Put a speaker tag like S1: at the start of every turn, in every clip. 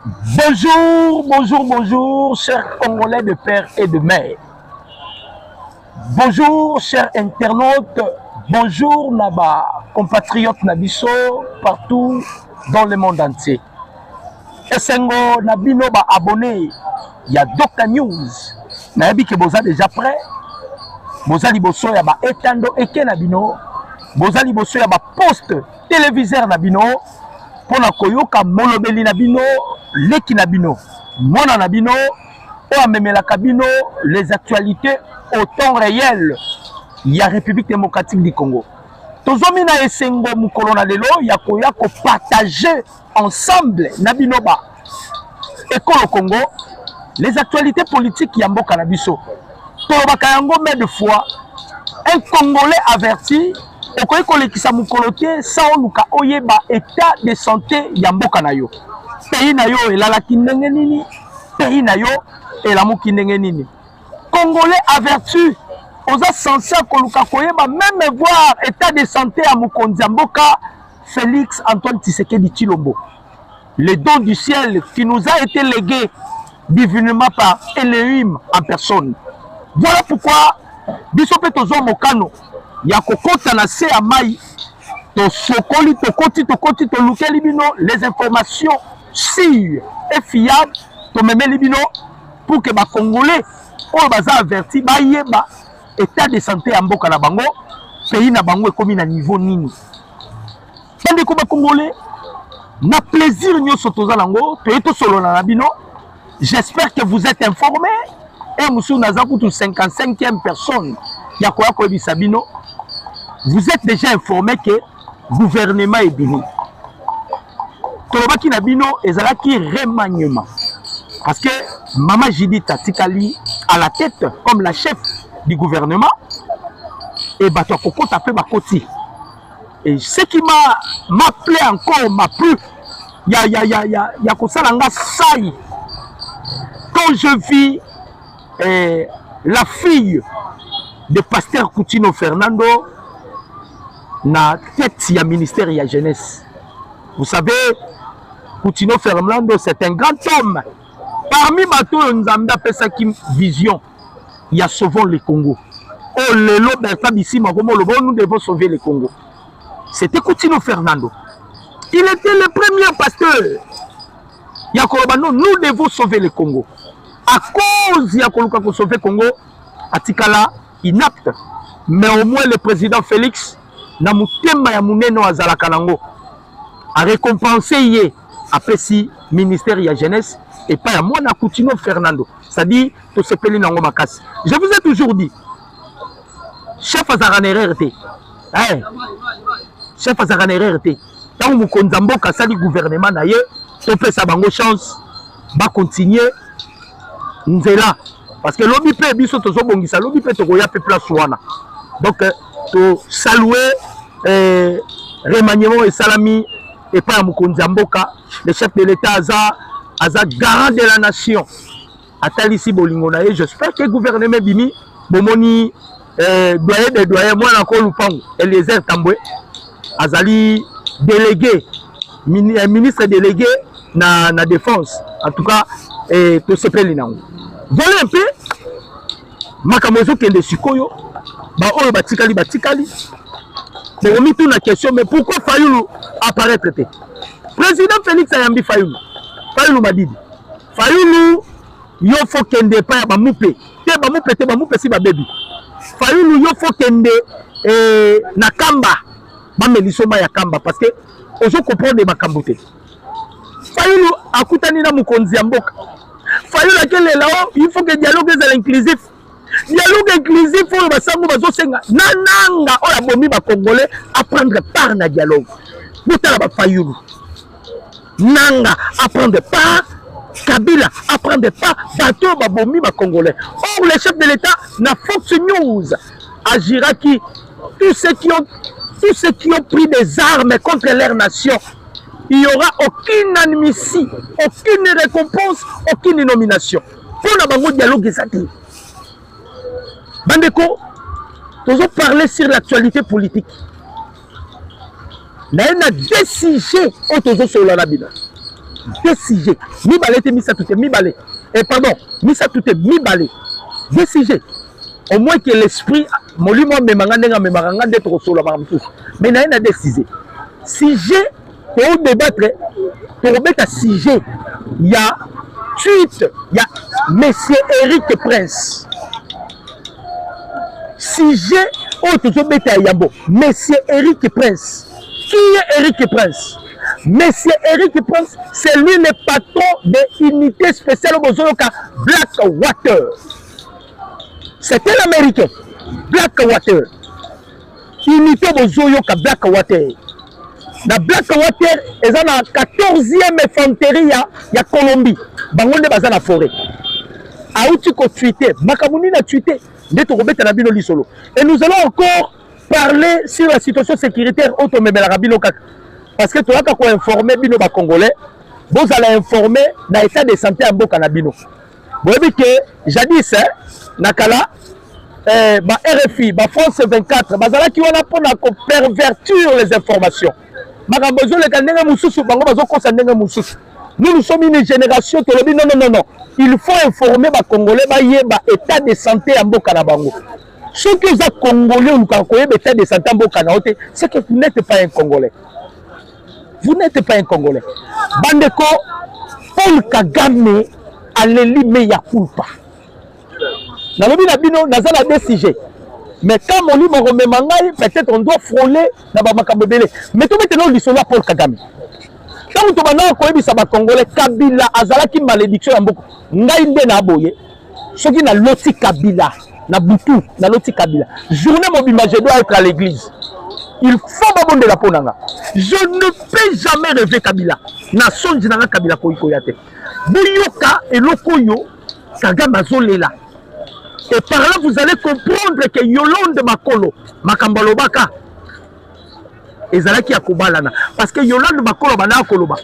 S1: Bonjour, bonjour, bonjour, chers Congolais de père et de mère. Bonjour, chers internautes. Bonjour, Naba, compatriotes Nabiso, partout dans le monde entier. Essengo, Nabino, ba abonné. Il y a Dr News. Nabi que vous êtes déjà prêt. Vous allez bosso ya ba etando eke Nabino. Vous allez bosso ya ba poste téléviseur Nabino. Pour la koyoka molobeli Nabino. Leki Nabino, Mona Nabino, Oamemela Kabino, les actualités au temps réel. Il y a République démocratique du Congo. Tozomina Essengo Mukolona Lelo, Yakoya ko partager ensemble Nabinoba. École au Congo, les actualités politiques Yambo Kanabiso. Tobaka Yango mais de fois, un Congolais averti, Okoye Kolekisa Mukolote, Saoluka Oyeba, état de santé Yambo Kanayo. Pays na yo elalaki ndenge nini, pays na yo elamuki ndenge nini. Congolais averti, oza censé koluka koyeba même voir état de santé à Mokonzi Mboka Félix Antoine Tshisekedi Tshilombo. Le don du ciel qui nous a été légué divinement par Elohim en personne. Voilà pourquoi bisope tozo mokano ya kokota na se ya mai to sokoli to koti to lukeli bino les informations sûres et fiables to memeli bino pour que ba Congolais o baza averti ba yeba état de santé ya mboka na bango pays na bango ekomi na niveau nini. Bande ko ba Congolais na plaisir nyoso tozala ngo to solo na bino. J'espère que vous êtes informés. Et monsieur Nazakutu 55e personne ya koya ko bisabino. Vous êtes déjà informé que le gouvernement est béni. Tolobaki Nabino ezalaki remaniement. Parce que Maman Judith Tikali à la tête comme la chef du gouvernement et Bato Koko tapé Bakoti. Et ce qui m'a plu encore, m'a plu, ya kosalanga sai. Quand je vis la fille de pasteur Coutinho Fernando na tête ya ministère ya jeunesse. Vous savez, Coutinho Fernando, c'est un grand homme. Parmi bateaux, nous avons appelé ça qui vision. Il y a sauvons le Congo. Oh, le Berta Bissima, nous devons sauver le Congo. C'était Coutinho Fernando. Il était le premier pasteur. Yakolobano, nous devons sauver le Congo. À cause de Yakoluka pour sauver le Congo, Atikala, inapte. Mais au moins le président Félix, na mutema ya muneno azalaka nango a récompensé yé après si ministère ya jeunesse et pas ya mwana Coutinho Fernando, c'est-à-dire to sepeli nango makasi. Je vous ai toujours dit chef azarana RRT chef azarana RRT tant mukonza mboka sali gouvernement na ye to pesa bango chance ba continuer nzela parce que lobi pe biso tozo bongisa lobi pe to koya pe place wana. Donc to saluer remaniement et salami et pas Mokonzi Mboka, le chef de l'État aza garant de la nation. Atalisi Bolingona et j'espère que le gouvernement Bimi Bomoni doyen de doyen moi encore Lupango Eliezer Tambwe azali délégué ministre délégué na défense en tout cas to sepeli nango. Voilà un peu makamozo kende sikoyo. Bah, oh, batikali. Bon, on met tout la question, mais pourquoi Fayoulou apparaît traité? Président Félix Ayambi Fayoulou. Fayoulou m'a dit. Fayoulou, il faut qu'il ne pas mouper. Te mouper si ba baby. Fayoulou, il faut qu'il ne na kamba. Ba melisoma ya kamba parce que on se comprend de makambote. Fayoulou akutani na Mokonzi Mboka. Fayoulou akele là, il faut que le dialogue soit inclusif. Dialogue inclusif pour les sango bazosenga nananga ola bomi ba Congolais apprendre part na dialogue. Botala ba Fayoulou. Nanga apprendre part, Kabila apprendre part, bateau ba bomi ba Congolais. Or le chef de l'État na Fox News agira qui tous ceux qui ont pris des armes contre leur nation. Il n'y aura aucune amnistie, aucune récompense, aucune nomination. Pour la bango dialogue exactif. Bandeko, nous allons parler sur l'actualité politique. Nous avons des sujets autour de la Bible. deux sujets. Mibale te misa tout mibale. Et pardon, misa tout mibale. Deux sujets. Au moins que l'esprit, molimo memanga memanga d'être solo par tous. Mais il y a des sujets. Sujet pour débattre, pour mettre un sujet, il y a suite, il y a Monsieur Eric Prince. Sujet, oh, tu peux mettre à Yambo. Monsieur Eric Prince. Qui est Eric Prince? Monsieur Eric Prince, c'est lui le patron de l'unité spéciale au Bozoyoka Blackwater. C'était l'américain. Blackwater. Unité Bozoyoka Blackwater. La Blackwater, ils ont la 14e infanterie ya Colombie. Bangonde baza la forêt. Aouti ko tweeté, Makamouni n'a tweeté. Et nous allons encore parler sur la situation sécuritaire parce que tu as informé les Congolais, vous allez informer l'état de santé en Bokanabino. Vous savez que jadis, Nakala, RFI, France 24, qui ont pour pervertir les informations. Nous sommes une génération qui dit non. Il faut informer les Congolais l'état de santé en Bokanabango. Ce que vous êtes Congolais ou l'état de santé en Bokanabango, c'est que vous n'êtes pas un Congolais. Vous n'êtes pas un Congolais. Bandeko, Paul Kagame a l'élimé Yakulpa. Nalobi Nabino, Nazala décidé. Mais quand on lit mon remémangaï, peut-être on doit frôler dans Bamakabobele. Mais tout maintenant, on lit cela Paul Kagame. Quand on a Congolais, Kabila, Azalaki malédiction en beaucoup. Ngaïnde na boye. Ce qui n'a loti Kabila, na Boutou, na loti Kabila. Journée mobile, je dois être à l'église. Il faut m'abonner la ponanga. Je ne peux jamais rêver Kabila. Nation dinanga Kabila koyate. Boyoka et lokoyo, Kagame Zolela. Et par là, vous allez comprendre que Yolande Makolo, Makambalobaka, ezalaki ya kobalana parce que Yolande Makolo bana koloba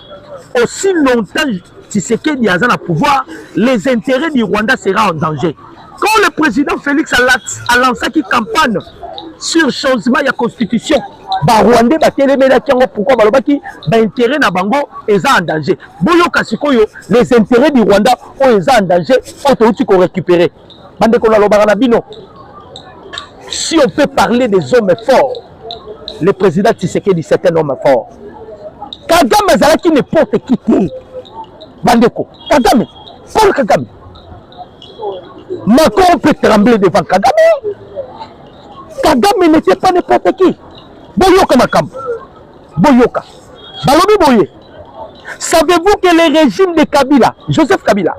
S1: aussi longtemps Tshisekedi aza na pouvoir, les intérêts du Rwanda seront en danger. Quand le président Félix a lancé une campagne sur changement de la constitution, ba Rwandais ba telemela kiango pourquoi balobaki ba intérêt na bango eza en danger. Boyoka sikoyo les intérêts du Rwanda o eza en danger, on te uti ko récupérer. Bande ko lobaka na bino. Si on peut parler des hommes forts, le président Tshisekedi c'est un homme fort. Kagame azalaki n'importe qui te. Bandeko, Kagame, Paul Kagame. Macron peut trembler devant Kagame. Kagame n'était pas n'importe qui. Boyoka Makam. Boyoka. Balobi Boye. Savez-vous que le régime de Kabila, Joseph Kabila,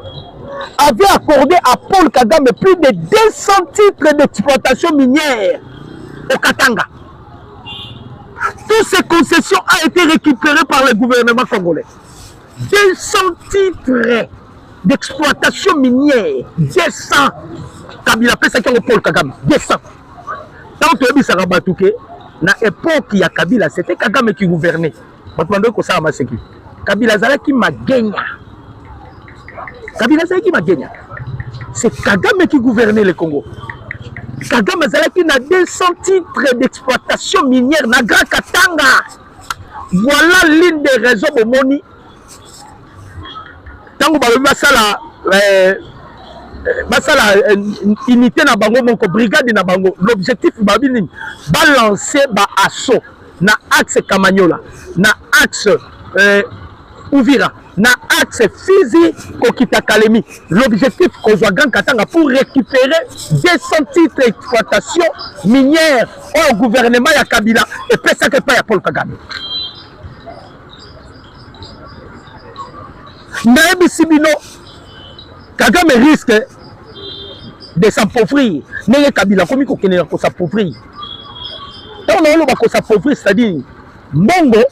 S1: avait accordé à Paul Kagame plus de 200 titres d'exploitation minière au Katanga? Toutes ces concessions ont été récupérées par le gouvernement congolais. 200 titres d'exploitation minière. 200. Kabila fait ça avec Paul Kagame. 200. Tant que ça a battu, na époque il y a Kabila, c'était Kagame qui gouvernait. Kabila Zala qui m'a gagné. Kabila Zala qui m'a gagné. C'est Kagame qui gouvernait le Congo. Kagame Zala qui a 200 titres d'exploitation minière na Grand Katanga. Voilà l'une des raisons de Moni. Tant que basala unité na bango moko brigade na bango, l'objectif babini balancer ba assaut na axe Kamanyola, na axe Uvira, na axe Fizi Kokita Kalemi. L'objectif qu'on soit Grand Katanga pour récupérer 200 titres d'exploitation minière au gouvernement ya Kabila et puis ça que pas ya Paul Kagame. Naebi Sibino Kagame risque de s'appauvrir. N'est Kabila comme il connaît qu'on s'appauvrir. Tant on va s'appauvrir, c'est-à-dire Mongo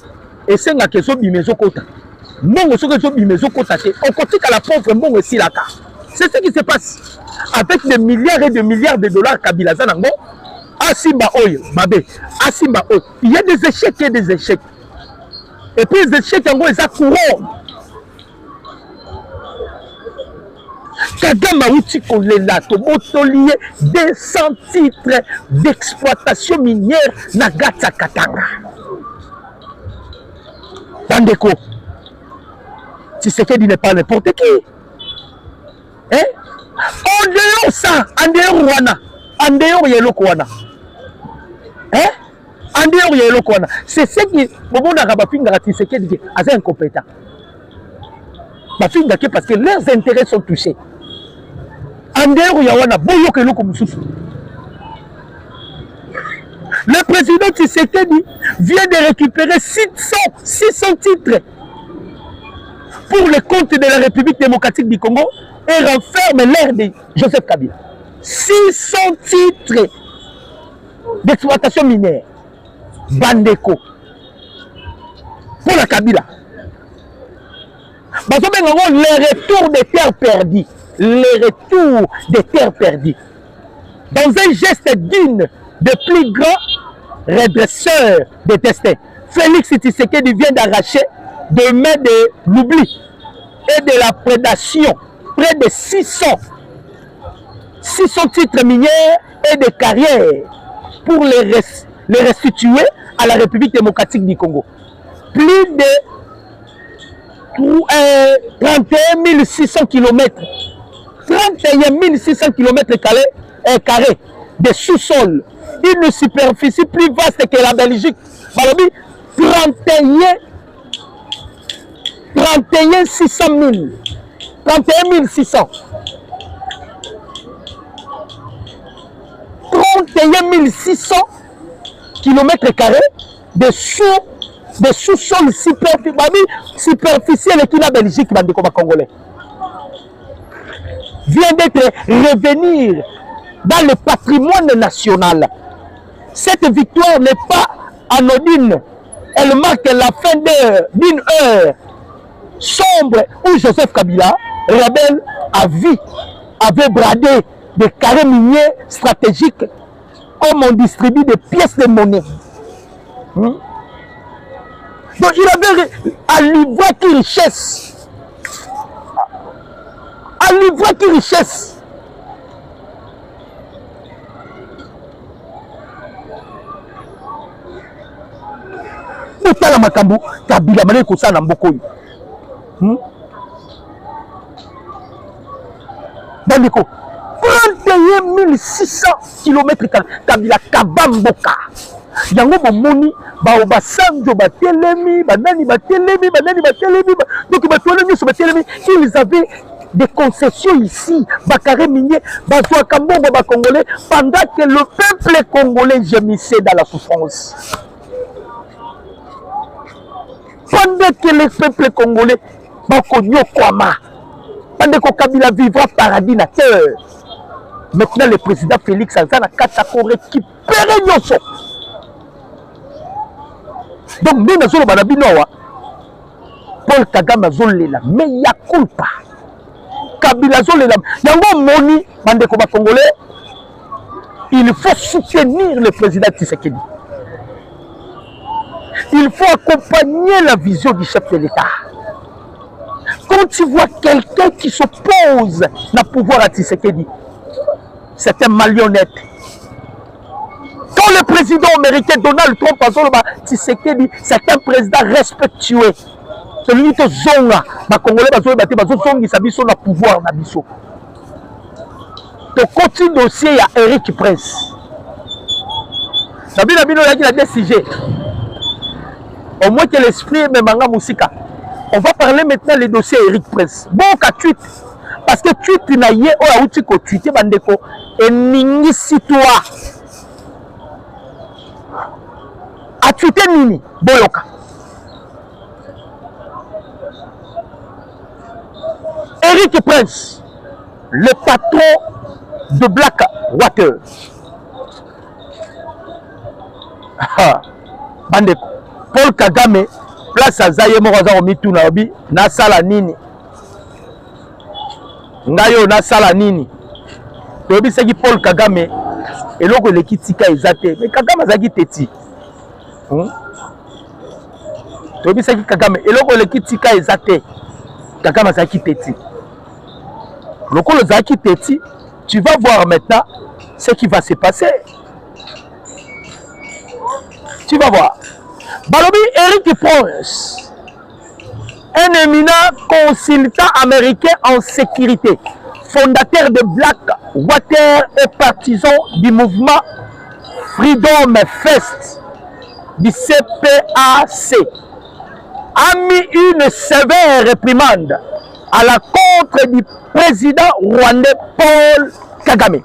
S1: et c'est la question du maison kota. Mongo ce que du maison kota c'est on continue à la pauvre Mongo ici là. C'est ce qui se passe avec des milliards et des milliards de dollars Kabila Zanango. Asimba Oyo, Babé, Asimba Oyo. Il y a des échecs et des échecs. Et puis les échecs en gros ils accourent. Kagame Aouti Kolela, Tomotolié, 200 titres d'exploitation minière Nagata Katanga. Bandeko, Tshisekedi n'est pas n'importe qui. Hein? En dehors ça, en dehors Rwanda, en dehors Yeloko wana. Hein? En dehors Yeloko wana. C'est ce qui Bobona Rabafinga Tshisekedi est incompétent. Bafinga parce que leurs intérêts sont touchés. En dehors Yawana, Boyoke Loko Mususu. Le président Tshisekedi vient de récupérer 600 titres pour le compte de la République démocratique du Congo et renferme l'ère de Joseph Kabila. 600 titres d'exploitation minière. Bandeko. Pour la Kabila. Le retour des terres perdues. Le retour des terres perdues. Dans un geste digne de plus grand redresseur de destin, Félix Tshisekedi vient d'arracher de main de l'oubli et de la prédation près de 600 titres miniers et de carrières pour les restituer à la République démocratique du Congo. Plus de 31 600 km. 31 600 km carrés de sous-sol. Une superficie plus vaste que la Belgique. 31 600 000. 31 600. 31 600 km carrés de sous-sol superficiel qui la Belgique, congolais. Vient d'être revenir dans le patrimoine national. Cette victoire n'est pas anodine. Elle marque la fin d'une heure sombre où Joseph Kabila, rebelle à vie, avait bradé des carrés miniers stratégiques comme on distribue des pièces de monnaie. Donc il avait à livrer qui richesse. À livrer qui richesse. Utala makambu Kabila mane kusana mbokoyi. Bandeko 31 600 km Kabila Kabamboka. Yango bomoni ba basanjo batelemi banani batelemi donc batelemi so batelemi ils avaient des concessions ici bakaré minier bazwa kambongo ba congolais pendant que le peuple congolais gémissait dans la souffrance. Pendant que le peuple congolais bakonyokwama, pendant que Kabila vivra paradis na terre. Maintenant le président Félix Anzana Katako récupérer Nyoso. Donc nous n'avons pas de Paul Kagame Zolela, mais il y a culpa. Kabila Zolela, yango moni bandeko ba congolais, il faut soutenir le président Tshisekedi. Il faut accompagner la vision du chef de l'État. Quand tu vois quelqu'un qui s'oppose au pouvoir à Tshisekedi, c'est un marionnette. Quand le président américain Donald Trump a dit Tshisekedi, c'est un président respectueux. Celui qui est zonga, les Congolais ont le pouvoir. Donc, continue le dossier, il y a Eric Prince. Il y a des sujets. Au moins que l'esprit est Manga Moussika. On va parler maintenant du dossier Eric Prince. Bon, qu'à tweet. Parce que tweet n'a yé, oh, à outil ko tweeté, bandeko, et ningi si-toi. A tweeté nini, Boyoka. Eric Prince, le patron de Blackwater. Bandeko. Paul Kagame, place à Zaye Moraza Omitu Naobi, na sala nini. Ngayo na sala nini. Tobi seki Paul Kagame, eloko le kitika ezate. Mais Kagame zaki teti. Tobi seki Kagame, eloko le kitika ezate. Kagame zaki teti. Loko le zaki teti, tu vas voir maintenant ce qui va se passer. Tu vas voir. Balobi Eric Prince un éminent consultant américain en sécurité, fondateur de Blackwater et partisan du mouvement Freedom Fest du CPAC, a mis une sévère réprimande à la contre du président rwandais Paul Kagame.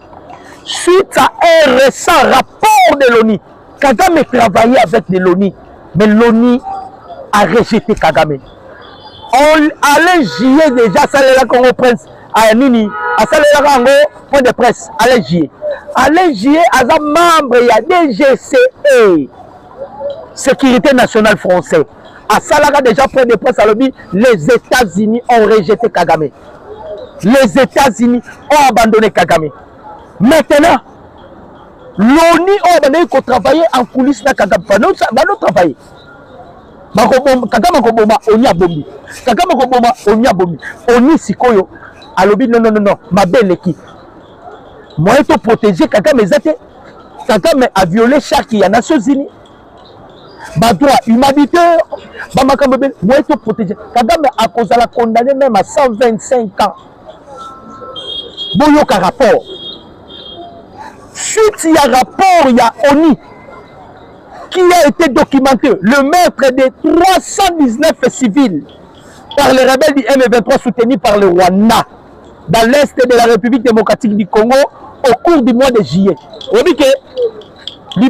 S1: Suite à un récent rapport de l'ONU, Kagame travaillait avec l'ONU, mais l'ONU a rejeté Kagame. Alain J.E. déjà, ça là qu'on reprenne à Nini, à ça là point de presse, Alain J.E. Alain J.E. est un membre, il y a DGCE, Sécurité nationale française. À ça là déjà point de presse à l'objet, les États-Unis ont rejeté Kagame. Les États-Unis ont abandonné Kagame. Maintenant, l'ONU a abandonné qu'on travailler en coulisses de Kagame. Nous travailler. Kagame Koboma, on y a bombi. Kagame Koboma, on y a bombi. On y sikoyo. À l'objet, non, ma belle équipe. Moi, je suis protégé. Kagame Kagame a violé chaque des Nations Unies. Ma droit humanitaire. Moi, je suis protégé. Kagame a causé la condamné même à 125 ans. Bon, il y a un rapport. Suite, il y a un rapport, il y a ONU qui a été documenté. Le meurtre de 319 civils par les rebelles du M23 soutenus par le Rwanda dans l'est de la République démocratique du Congo au cours du mois de juillet. On dit que les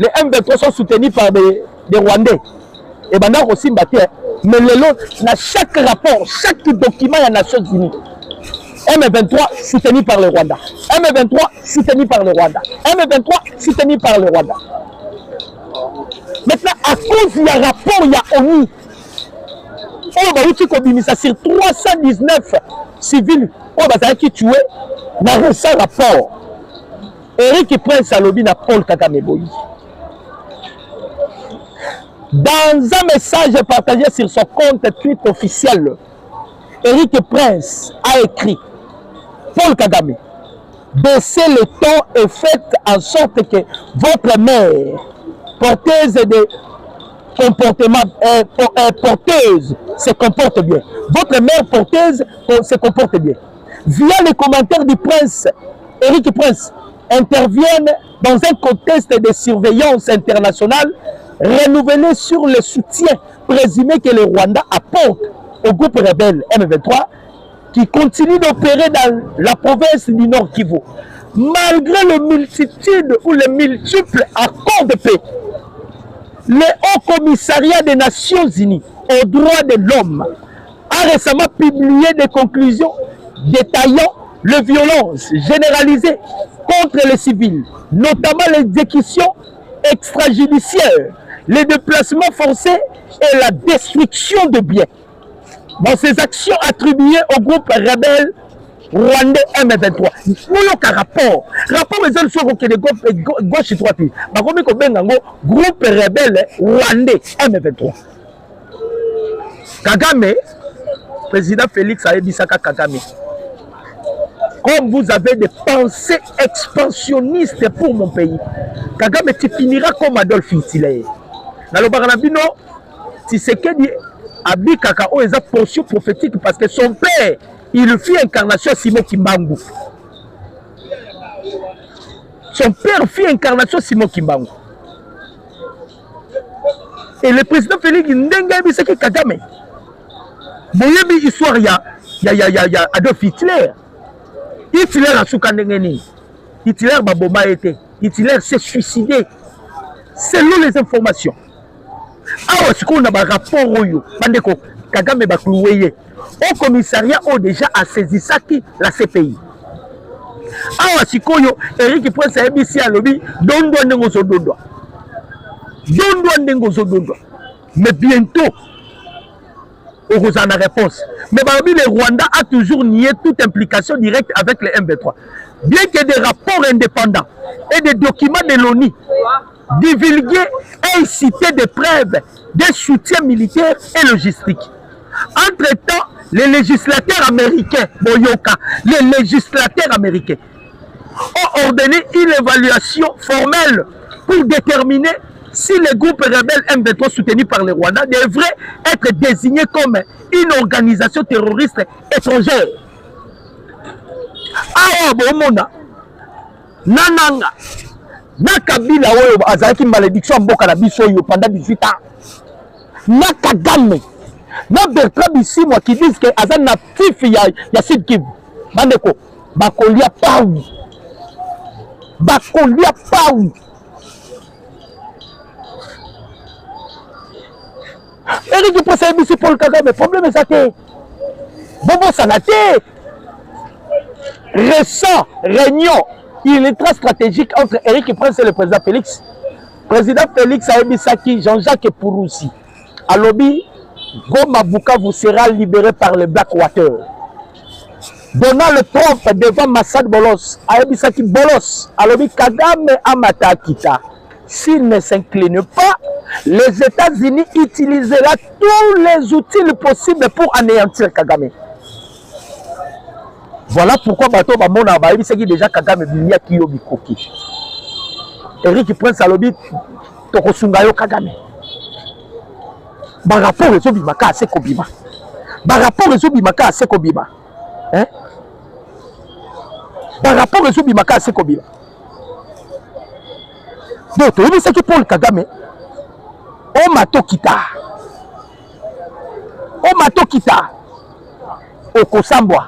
S1: M23 sont soutenus par des Rwandais. Et maintenant aussi, mais dans chaque rapport, chaque document des Nations Unies, M23 soutenu par le Rwanda. M23 soutenu par le Rwanda. M23 soutenu par le Rwanda. Maintenant, à cause il y a un rapport, il y a ONU. On va aussi combiner ça sur 319 civils. On va qui tué dans un seul rapport. Eric Prince Alobi na Paul Kagame Boyi. Dans un message partagé sur son compte Twitter officiel, Eric Prince a écrit: Paul Kagame, baissez le ton et faites en sorte que votre mère, porteuse de comportement, porteuse, se comporte bien. Votre mère porteuse se comporte bien. Via les commentaires du prince, Eric Prince interviennent dans un contexte de surveillance internationale renouvelé sur le soutien présumé que le Rwanda apporte au groupe rebelle M23 qui continue d'opérer dans la province du Nord Kivu. Malgré les multitudes ou les multiples accords de paix, le Haut Commissariat des Nations Unies aux droits de l'homme a récemment publié des conclusions détaillant les violences généralisées contre les civils, notamment l'exécution extrajudiciaire, les déplacements forcés et la destruction de biens. Dans ces actions attribuées au groupe rebelle rwandais M23. Nous avons un rapport. Rapport mais il faut que les gauche et droite. Groupe rebelle rwandais M23. Kagame, président Félix Aebisaka Kagame. Comme vous avez des pensées expansionnistes pour mon pays, Kagame, tu finiras comme Adolf Hitler. Dans le Baranabino, tu sais que Abi Kakao est une portion prophétique parce que son père, il fit incarnation Simon Kimbangu. Son père fit incarnation Simon Kimbangu. Et le président Félix Ndenga Biseki Kagame. Moyebi histoire il y a Adolf Hitler. Hitler a soukandengeni. Hitler baboma été. Hitler s'est suicidé. Selon les informations. Alors, ce qu'on a un rapport oyo, bandeko Kagame baklouye. Au commissariat a déjà saisi ça qui la CPI. Alors, ce qu'on a Eric Prince ABC à lobby, dondo nengozo dondo. Dondo nengozo dondo. Mais bientôt, on a une réponse. Mais le Rwanda a toujours nié toute implication directe avec les M23. Bien que des rapports indépendants et des documents de l'ONU divulgués et cités des preuves de soutien militaire et logistique. Entre-temps, les législateurs américains, Boyoka, les législateurs américains ont ordonné une évaluation formelle pour déterminer si le groupe rebelle M23 soutenu par le Rwanda devrait être désigné comme une organisation terroriste étrangère. Ah bon mona nananga na Kabila oyo azalaki malédiction mboka na biso yo pendant 18 ans na Kagame na Bertrand Bisimwa qui disent que aza natif ya Sud Kivu bandeko bakolia pau Eric Prince ABC Paul Kagame problème est ça que Bobo Salate récent réunion ultra stratégique entre Eric Prince et le président Félix. Président Félix a Ebisaki, Jean-Jacques Pouroussi. À lobby, Goma Bukavu sera libéré par le Blackwater. Donald Trump devant Massad Bolos. A Ebisaki Bolos. À lobby, Kagame Amata Akita. S'il ne s'incline pas, les États-Unis utiliseront tous les outils possibles pour anéantir Kagame. Voilà pourquoi bateau bamona bayebi seki déjà Kagame bilia kiyo bikoki. Eric Prince alobi tokosunga yo Kagame. Ba rapport ezo bimaka aseko bima. Ba rapport ezo bimaka aseko bima. Hein? Ba rapport ezo bimaka aseko bima. Donc toyebi seki Paul Kagame o mato kita. O mato kita. Okosambwa.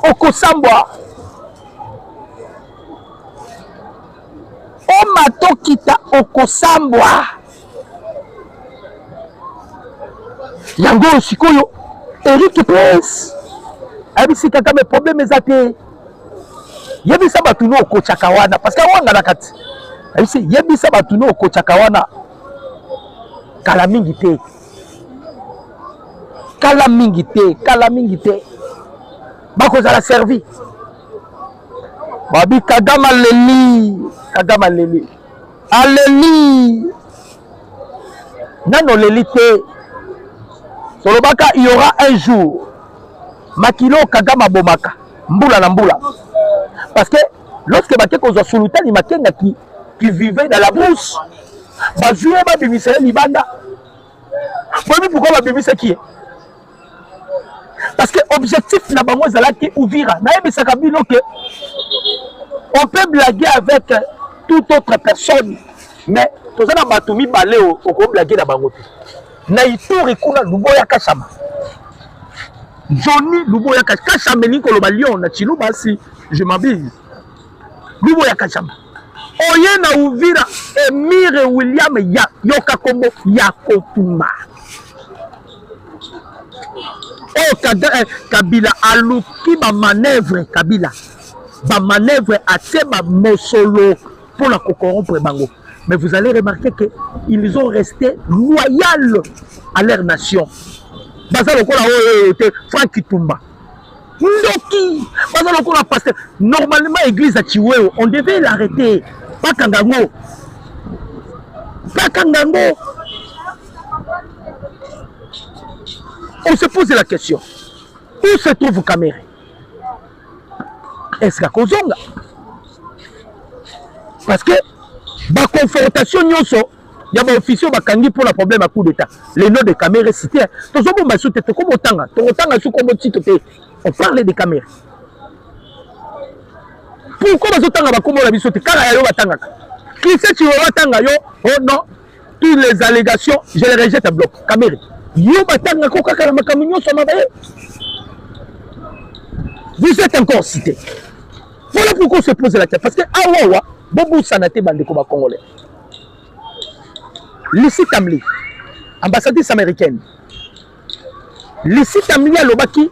S1: Okosambwa o mato kita okosambwa yango sikoyo Eric Prince abisi Kagame problème ezate yebisa batuno okochaka wana parce que wanga na kati abisi yebisa batuno okochaka wana kala mingi te bakozala servi babi Kagame aleli nano leli te solobaka il y aura un jour makilo Kagame bomaka mbula na mbula parce que lorsque bake kozwa sultani makenga qui vivait dans la brousse bazoué babimisa libanda pourquoi babimisa qui est parce que l'objectif n'a pas été ouvrir. On peut blaguer avec toute autre personne, mais tout ça n'a pas mis balé au blaguer dans Bangote. Naïto Rikuna Luboya Kachama. Johnny Luboya Kachama, Nico Lobalion, Nachilou Bassi, je m'abuse. Luboya Kachama. Oye na ouvrir Emile William Yoka Kombo Yakotuma. Oh Kabila aluki ba manœuvre Kabila ba manœuvre atie ba mosolo pour la corrompre bango. Mais vous allez remarquer que ils ont resté loyaux à leur nation. Baza lokola Franck Kitumba. Ndoki baza lokola pasteur. Normalement église à Chiweo, on devait l'arrêter. Pas Kangango. On se pose la question, où se trouve Kamere? Est-ce qu'à Kozonga? Parce que la confrontation, il y a un officier qui pour le problème à coup d'État. Les noms de Kamere cités. On parle de Kamere. Pourquoi on oh non, toutes les allégations, je les rejette à bloc. Kamere. Vous êtes encore cité. Voilà pourquoi on se pose la question. Parce que Awawa, Bobo Sanate Bandeko Congolais. Lissi Tamli, ambassadrice américaine. Lissi Tamli à Lobaki,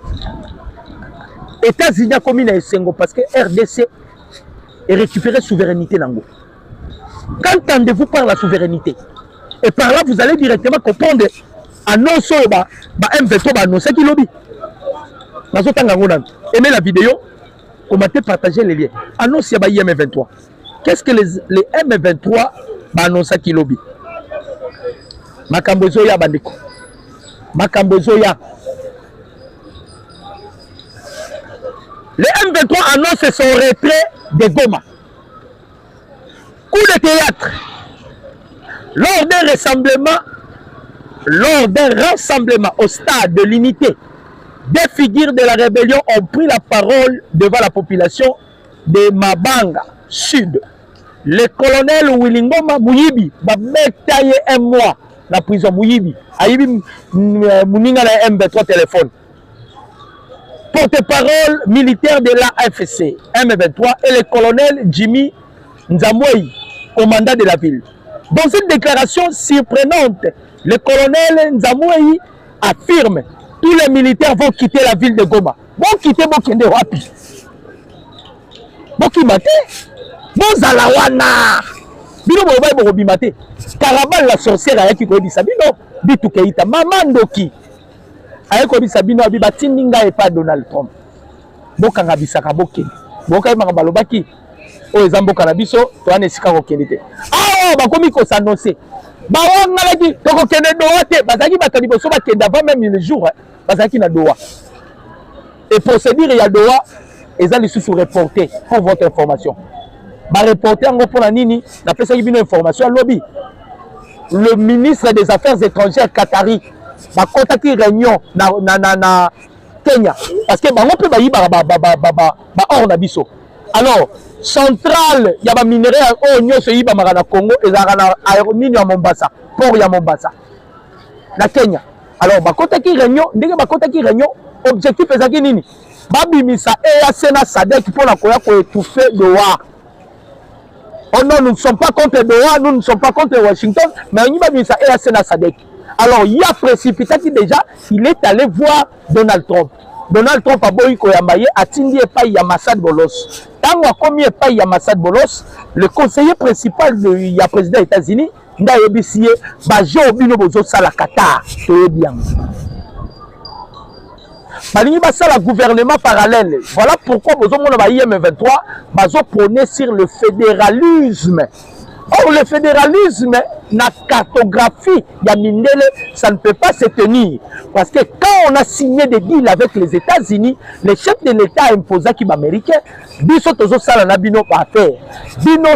S1: États-Unis a commis un Sengo parce que RDC est récupéré souveraineté Nango. Qu'entendez-vous par la souveraineté? Et par là, vous allez directement comprendre. Annonce M23 annonce qui lobby. Aimez la vidéo, commentez, partagez les liens. Annonce M23. Qu'est-ce que les M23 annonce qui lobby? Makambozoya bandeko. Makambozoya. Les M23 annoncent son retrait de Goma. Coup de théâtre. lors d'un rassemblement au stade de l'unité, des figures de la rébellion ont pris la parole devant la population de Mabanga Sud. Le colonel Willingoma Mouyibi va tailler un mois la prison Mouyibi. Aïbi Mouninga na MB3 téléphone. Porte-parole militaire de l'AFC M23 et le colonel Jimmy Nzamouei, commandant de la ville. Dans une déclaration surprenante, le colonel Nzamouei affirme tous les militaires vont quitter la ville de Goma. Vont quitter Bokende Wapi. Bokimate. Bozalawana. Bino Bobai Borobimate. Karabal la sorcière avec qui dit Sabino. Bitu Keita. Mamandoki. Avec qui Sabino Abiba Tindinga et pas Donald Trump. Bokanga Bisaka Boke. Bokai Marabalobaki. O Ezambo Kanabiso. Toane Sika Rokelite. Ah, Bakomi ko s'annoncer. Bawangalaki. Toko Kene Doate. Bazaki Bataliboso Bakende avant même le jour. Bazaki na Doha. Et pour se dire, il y a Doha, ils ont les sous reporter pour votre information. Bah reporter en gros pour la Nini, n'a fait ça qui une information lobby. Le ministre des Affaires étrangères Qatari va contacter réunion na Kenya parce que bah on peut bah hors nabiso. Alors centrale, il y a ba minerai au nyo se yiba marana Congo et za na aéronini à Mombasa, port ya Mombasa. Na Kenya. Alors bah contacter réunion, ndenge bah contacter réunion, objectif est nini? Babimisa EAC na SADC pour la koya ko étouffer Doha. Oh non, nous ne sommes pas contre Doha, nous ne sommes pas contre Washington, mais nous babimisa EAC na SADC. Alors il y a précipité qui déjà, il est allé voir Donald Trump. Donald Trump a boyi ko yambaye atindi epa ya Massad Bolos. Tango a commis epa ya Massad Bolos, le conseiller principal de ya président des États-Unis, nda yebisiye ba jo bino bozo sala Qatar, to bien. Balingi basala gouvernement parallèle. Voilà pourquoi vous avez IM23 prôné sur le fédéralisme. Or, le fédéralisme, la cartographie, Mindele, ça ne peut pas se tenir. Parce que quand on a signé des deals avec les États-Unis, les chefs de l'État imposés qui américains, Bino,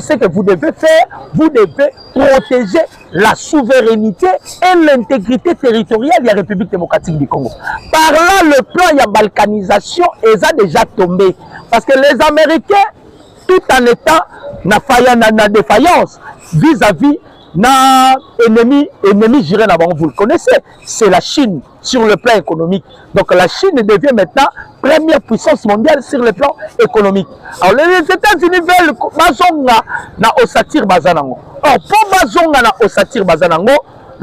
S1: ce que vous devez faire, vous devez protéger la souveraineté et l'intégrité territoriale de la République démocratique du Congo. Par là, le plan de balkanisation est déjà tombé. Parce que les Américains, tout en étant na défaillance vis-à-vis na ennemi géré là-bas, vous le connaissez, c'est la Chine sur le plan économique. Donc la Chine devient maintenant première puissance mondiale sur le plan économique. Alors les États-Unis veulent bazonga na osatir bazanango. Or pour bazonga na osatir bazanango,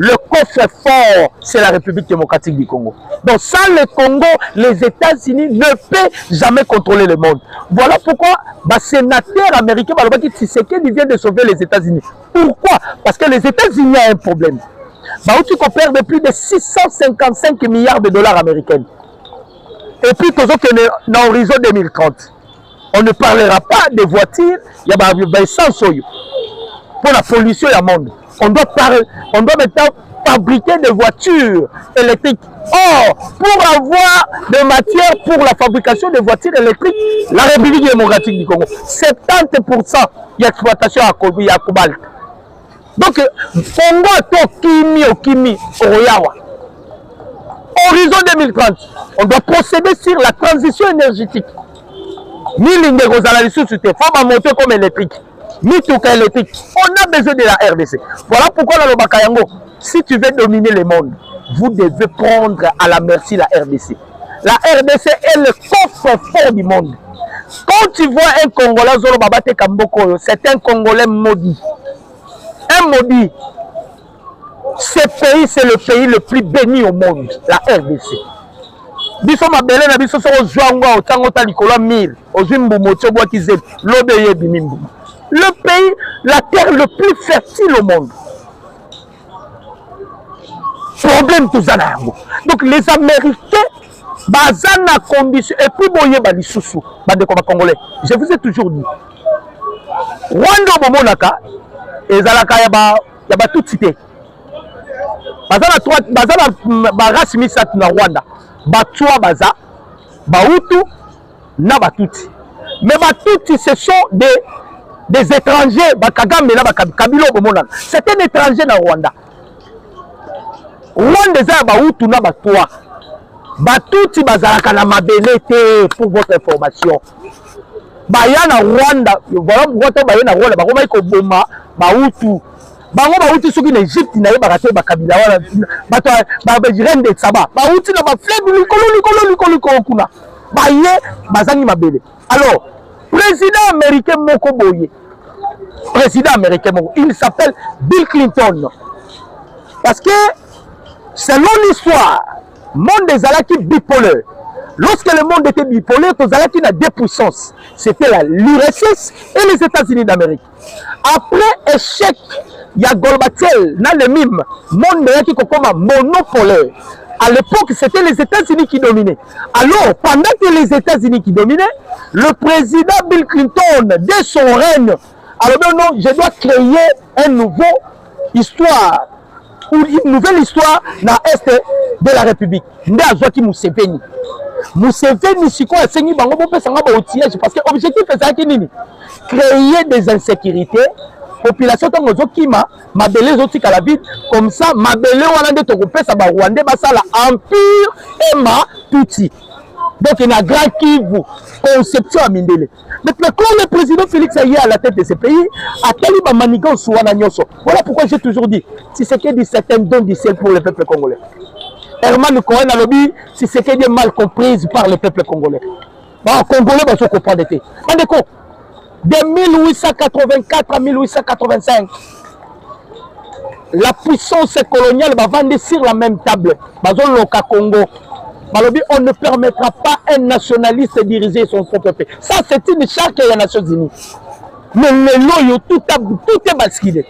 S1: le coffre fort, c'est la République démocratique du Congo. Donc sans le Congo, les États-Unis ne peuvent jamais contrôler le monde. Voilà pourquoi le sénateur américain Tshisekedi vient de sauver les États-Unis. Pourquoi? Parce que les États-Unis ont un problème. Tu perd de plus de 655 milliards de dollars américains. Et puis, dans l'horizon 2030, on ne parlera pas des voitures, il y a essence pour la pollution du monde. On doit maintenant fabriquer des voitures électriques. Or, pour avoir des matières pour la fabrication des voitures électriques, la République démocratique du Congo, 70% d'exploitation à cobalt. Donc, Congo est Kimi, Oroyawa. Horizon 2030, on doit procéder sur la transition énergétique. Milinde Rosala, il faut monter comme électrique. Mituka électrique. On a besoin de la RDC. Voilà pourquoi dans le Bakayango, si tu veux dominer le monde, vous devez prendre à la merci la RDC. La RDC est le coffre fort du monde. Quand tu vois un Congolais, Zolo Babate Kamboko, c'est un Congolais maudit. Un maudit. Ce pays, c'est le pays le plus béni au monde, la RDC. Biso mabele na biso so ozwangwa otango ta likolo 1000 ozwimbu motio bwa kizeli lobe yebi mimbu. Le pays, la terre le plus fertile au monde. Problème tout ça. Donc les Américains, bazana condition et puis boye bali sousou, bande comme Congolais. Je vous ai toujours dit. Rwanda bomonaka ezalaka ya ba tout cité. Bazana race misat na Rwanda. Batua baza, Bahutu na Batuti. Mais Batuti ce sont des des étrangers, c'est un étranger dans Rwanda. Rwanda eza Bahutu na Batwa. Batuti bazalaka na mabele te pour votre information. Bayana Rwanda, voilà pourquoi bayana Rwanda, bakoma ko boma Bahutu. Bango Bahutu soki na Egypte na yeba te bakabila wana bato ba reine de Saba. Bahutu na ba fleuve likolo kuna. Baye bazangi mabele. Alors, président américain moko boye. Président américain moko, il s'appelle Bill Clinton. Parce que selon l'histoire, le monde des Alaki bipolaire. Lorsque le monde était bipolaire, les Alaki n'a deux puissances. C'était l'URSS et les États-Unis d'Amérique. Après échec, il y a Gorbatchev, dans le mime, monde qui est monopolaire. À l'époque, c'était les États-Unis qui dominaient. Alors, pendant que les États-Unis qui dominaient, le président Bill Clinton, dès son règne, alors non, je dois créer une nouvelle histoire, ou une nouvelle histoire dans l'Est de la République. Ndazwaki Museveni. Museveni, si quoi, c'est bango pour faire un outillage, parce que l'objectif est ça qui nini, créer des insécurités. Population tant que kima mabele zoti kala vide comme ça mabele wana de tokopé ça ba Rwanda basala empire ema tuti. Donc il y a grand Kivu conception à Mindele. Maintenant quand le président Félix est à la tête de ce pays, a taliba manigan souana nyoso. Voilà pourquoi j'ai toujours dit si c'est que des certains dons du ciel pour le peuple congolais. Herman Cohen a lobby si c'est que des mal comprises par le peuple congolais. Bah congolais bah se comprendre été. Bandeko de 1884 à 1885, la puissance coloniale va vendre sur la même table. Congo. On ne permettra pas un nationaliste de diriger son propre pays. Ça, c'est une charte des Nations Unies. Mais tout est basculé.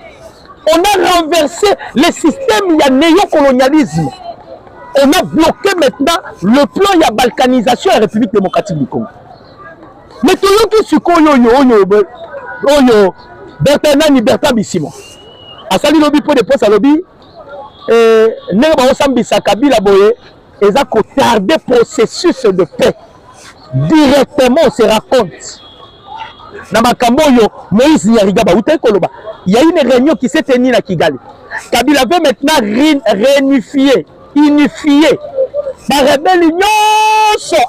S1: On a renversé le système, il y a néocolonialisme. On a bloqué maintenant le plan, il y a balkanisation et la République démocratique du Congo. Mais tout le monde qui se Bertrand Bertrand Bissimo. A sali lobby pour des postes à lobby. N'est pas ensemble sa Kabila boye. Et ça qu'on tarde processus de paix. Directement on se raconte. Dans ma Kamboyo, Moïse Nyarigaba, il y a une réunion qui s'est tenue à Kigali. Kabila veut maintenant réunifier, unifier. La rébellion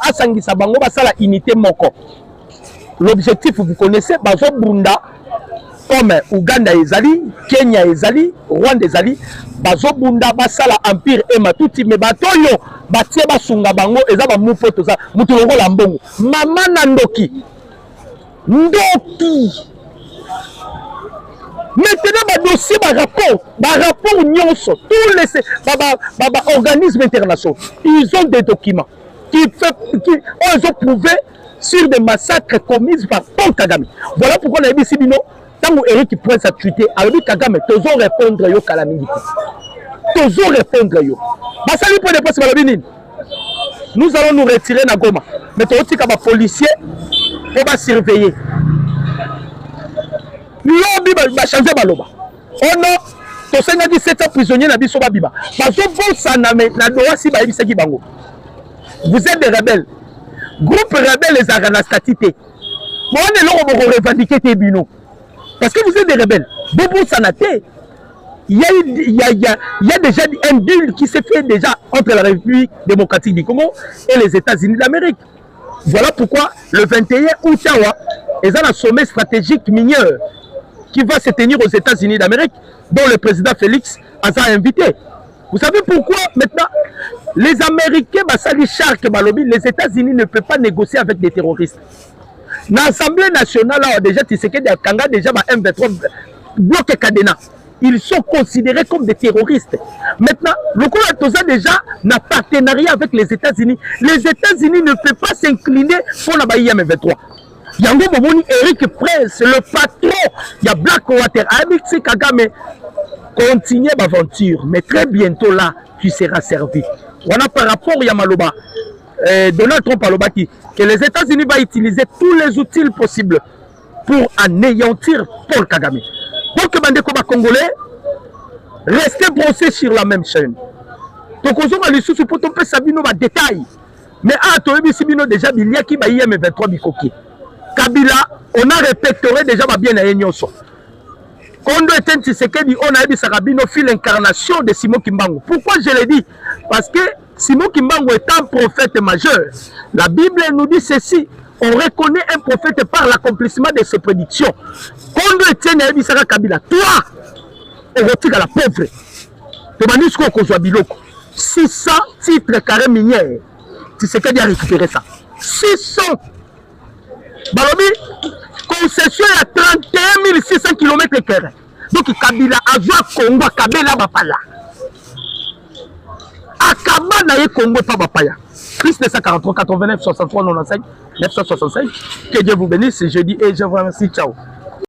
S1: à Sangisa Bango, c'est la unité moko. L'objectif, vous connaissez, Bazo Bunda, comme Ouganda ezali, Kenya ezali, Rwanda ezali, Bazo Bunda, Basala Empire et Matuti, mais Batoyo, Batie Basunga Bango, Ezaba Mupoto, Mutulongo Lambongo, Mama Nandoki, Ndoki. Maintenant, le dossier, rapport Nyonso, tous les organismes internationaux, ils ont des documents qui ont prouvé sur des massacres commis par Paul Kagame. Voilà pourquoi on a dit Sibino, tant que Eric prend sa tweetée, alors dit Kagame, tous répondre yo calamité. Tous répondre yo. Basali pour des postes malabini. Nous allons nous retirer na Goma. Mais tu aussi comme policier, on va surveiller. Lobby va changer baloba. On a to senga 17 prisonniers na biso ba biba. Bazo bonsa na doa si ba ebisa ki bango. Vous êtes des rebelles. Groupe rebelle les aranastatités. Moi, on est là, on va revendiquer tes bino. Parce que vous êtes des rebelles. Bobo Sanaté. Il y a déjà un deal qui s'est fait déjà entre la République démocratique du Congo et les États-Unis d'Amérique. Voilà pourquoi le 21 août, il y a un sommet stratégique mineur qui va se tenir aux États-Unis d'Amérique, dont le président Félix a invité. Vous savez pourquoi maintenant les Américains, les États-Unis ne peuvent pas négocier avec des terroristes. Dans l'Assemblée nationale, déjà, tu sais que Kanga déjà M23 bloque Kadena. Ils sont considérés comme des terroristes. Maintenant, le Congo a déjà un partenariat avec les États-Unis. Les États-Unis ne peuvent pas s'incliner pour la M23. Yango Boboni, Eric Prince, le patron, il y a Blackwater, Amit Kagame. Continue l'aventure, mais très bientôt là, tu seras servi. On a par rapport à Yamaloba, Donald Trump a dit que les États-Unis vont utiliser tous les outils possibles pour anéantir Paul Kagame. Donc, Bandeko Congolais, restez brossés sur la même chaîne. Donc, on a les sous pour Sabino va détail. Mais à toi, Sabino déjà, il y a qui va y M23 Bikoki. Kabila, on a répertorié déjà bien à Enyoso. Kondo Etienne Tshisekedi, on a dit Sarabino fut l'incarnation de Simon Kimbangu. Pourquoi je l'ai dit? Parce que Simon Kimbangu est un prophète majeur. La Bible nous dit ceci. On reconnaît un prophète par l'accomplissement de ses prédictions. Kondo Etienne a dit Sarah Kabila, toi, on retire à la pauvre. Tu m'as dit ce qu'on a dit. 600 titres carrés minières. Tshisekedi a récupéré ça. 600. Balobi, concession à 31 600 km². Donc Kabila a vu Congo, Kabila Bapala. Akaba na ye Congo pas Bapaya. Plus 943 89 63 95 965. Que Dieu vous bénisse. Je dis et je vous remercie. Ciao.